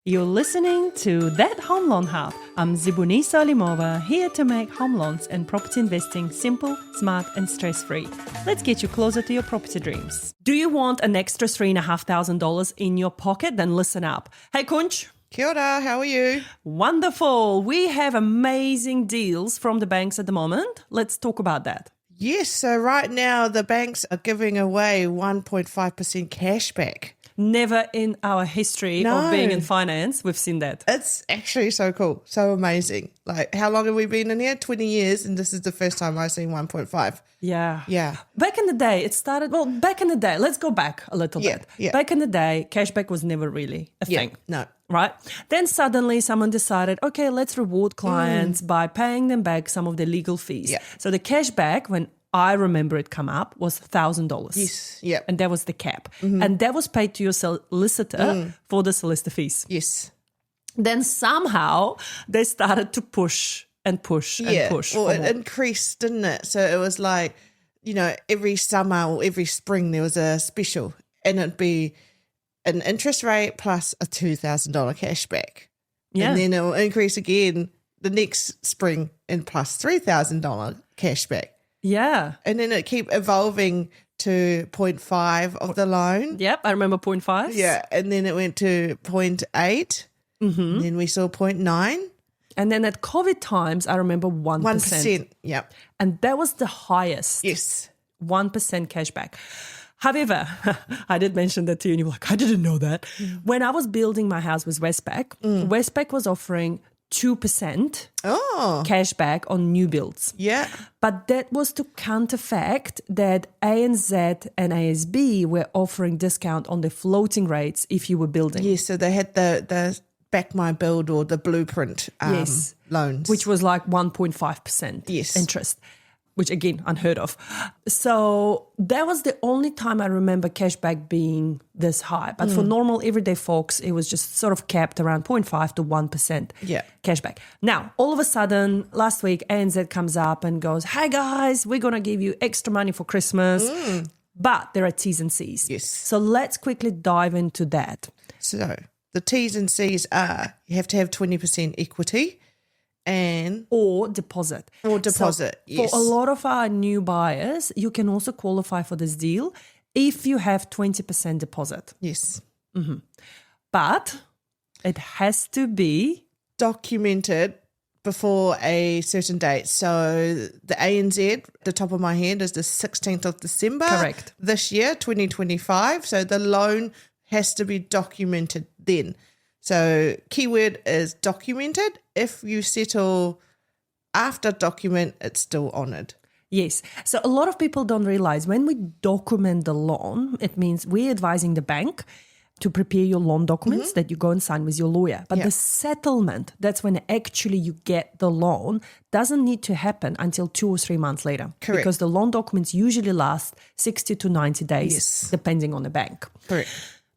You're listening to That Home Loan Hub. I'm Zibuni Salimova, here to make home loans and property investing simple, smart and stress-free. Let's get you closer to your property dreams. Do you want an extra $3,500 in your pocket? Then listen up. Hey Kunch. Kia ora, how are you? Wonderful. We have amazing deals from the banks at the moment. Let's talk about that. Yes, so right now the banks are giving away 1.5% cash back. Never in our history of being in finance, we've seen that. It's actually so cool, so amazing. Like, how long have we been in here? 20 years, and this is the first time I've seen 1.5. Yeah. Yeah. Back in the day, let's go back a little bit. Yeah. Back in the day, cashback was never really a thing. No. Right? Then suddenly someone decided, okay, let's reward clients by paying them back some of the legal fees. Yeah. So the cashback, when I remember it come up, was $1,000. Yes, yeah. And that was the cap. And that was paid to your solicitor for the solicitor fees. Yes. Then somehow they started to push and push. Well, it increased, didn't it? So it was like, every summer or every spring there was a special, and it'd be an interest rate plus a $2,000 cash back. Yeah. And then it will increase again the next spring and plus $3,000 cash back. Yeah. And then it kept evolving to 0.5 of the loan. Yep, I remember 0.5. Yeah, and then it went to 0.8. And then we saw 0.9. And then at COVID times, I remember 1%. 1%, yep. And that was the highest. Yes. 1% cashback. However, I did mention that to you and you were like, I didn't know that. When I was building my house with Westpac, Westpac was offering 2% cashback on new builds. Yeah. But that was to counterfact that ANZ and ASB were offering discount on the floating rates if you were building. Yes, so they had the Back My Build or the Blueprint loans. Which was like 1.5% interest, which again, unheard of. So that was the only time I remember cashback being this high. But for normal everyday folks, it was just sort of capped around 0.5 to 1% cashback. Now, all of a sudden, last week, ANZ comes up and goes, hey guys, we're going to give you extra money for Christmas. But there are T's and C's. Yes. So let's quickly dive into that. So the T's and C's are you have to have 20% equity. Or deposit. So yes. For a lot of our new buyers, you can also qualify for this deal if you have 20% deposit. Yes. But it has to be documented before a certain date. So the ANZ, the top of my head, is the 16th of December. Correct. This year, 2025. So the loan has to be documented then. So keyword is documented. If you settle after document, it's still honoured. Yes. So a lot of people don't realize when we document the loan, it means we're advising the bank to prepare your loan documents that you go and sign with your lawyer. But the settlement, that's when actually you get the loan, doesn't need to happen until 2 or 3 months later. Correct. Because the loan documents usually last 60 to 90 days, depending on the bank. Correct.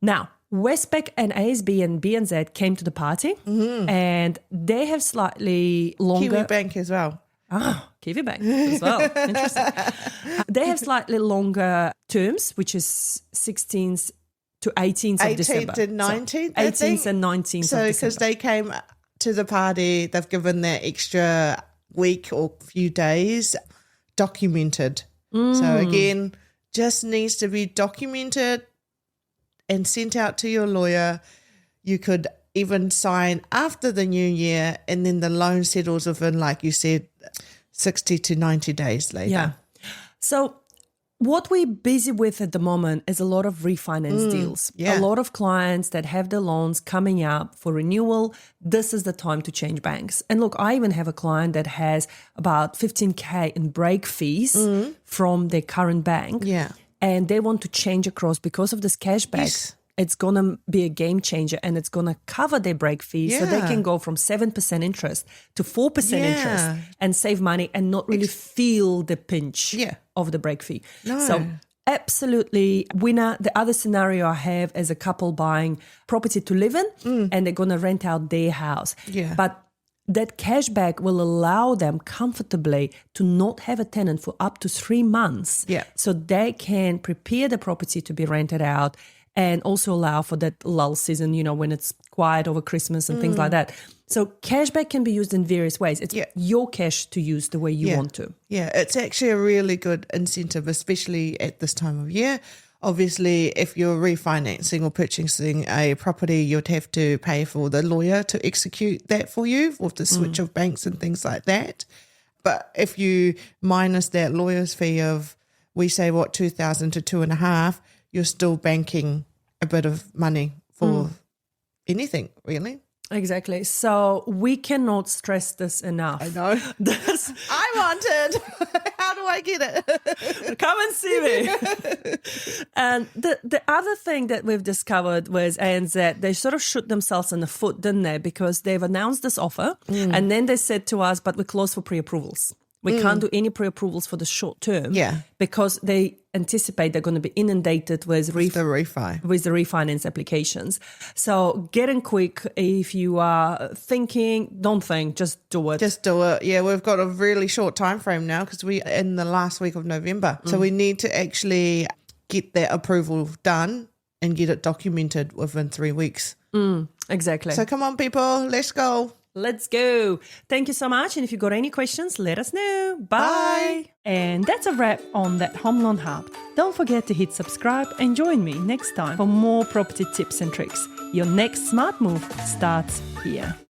Now, Westpac and ASB and BNZ came to the party and they have slightly longer... Kiwi Bank as well. Kiwi Bank as well. Interesting. They have slightly longer terms, which is 16th to 18th of December. 18th and 19th, so 18th and 19th of December. So because they came to the party, they've given that extra week or few days documented. So again, just needs to be documented and sent out to your lawyer. You could even sign after the new year and then the loan settles within, like you said, 60 to 90 days later. Yeah. So what we're busy with at the moment is a lot of refinance deals. Yeah. A lot of clients that have their loans coming up for renewal. This is the time to change banks. And look, I even have a client that has about 15K in break fees from their current bank. Yeah. And they want to change across because of this cashback. Yes. It's going to be a game changer and it's going to cover their break fees so they can go from 7% interest to 4% interest and save money and not really feel the pinch of the break fee. No. So absolutely winner. The other scenario I have is a couple buying property to live in and they're going to rent out their house. Yeah. But that cashback will allow them comfortably to not have a tenant for up to 3 months. Yeah. So they can prepare the property to be rented out and also allow for that lull season, when it's quiet over Christmas and things like that. So cashback can be used in various ways. It's your cash to use the way you want to. Yeah, it's actually a really good incentive, especially at this time of year. Obviously, if you're refinancing or purchasing a property, you'd have to pay for the lawyer to execute that for you with the switch of banks and things like that. But if you minus that lawyer's fee of, we say, $2,000 to $2,500, you're still banking a bit of money for anything, really. Exactly. So we cannot stress this enough. I know. I want it. How do I get it? Come and see me. And the other thing that we've discovered was ANZ, they sort of shoot themselves in the foot, didn't they? Because they've announced this offer and then they said to us, but we're closed for pre-approvals. We can't do any pre-approvals for the short term because they anticipate they're going to be inundated with the refinance applications. So get in quick. If you are thinking, don't think, just do it. Just do it. Yeah, we've got a really short time frame now because we're in the last week of November. So we need to actually get that approval done and get it documented within 3 weeks. Exactly. So come on, people, let's go. Let's go. Thank you so much. And if you've got any questions, let us know. Bye. And that's a wrap on that Home Loan Hub. Don't forget to hit subscribe and join me next time for more property tips and tricks. Your next smart move starts here.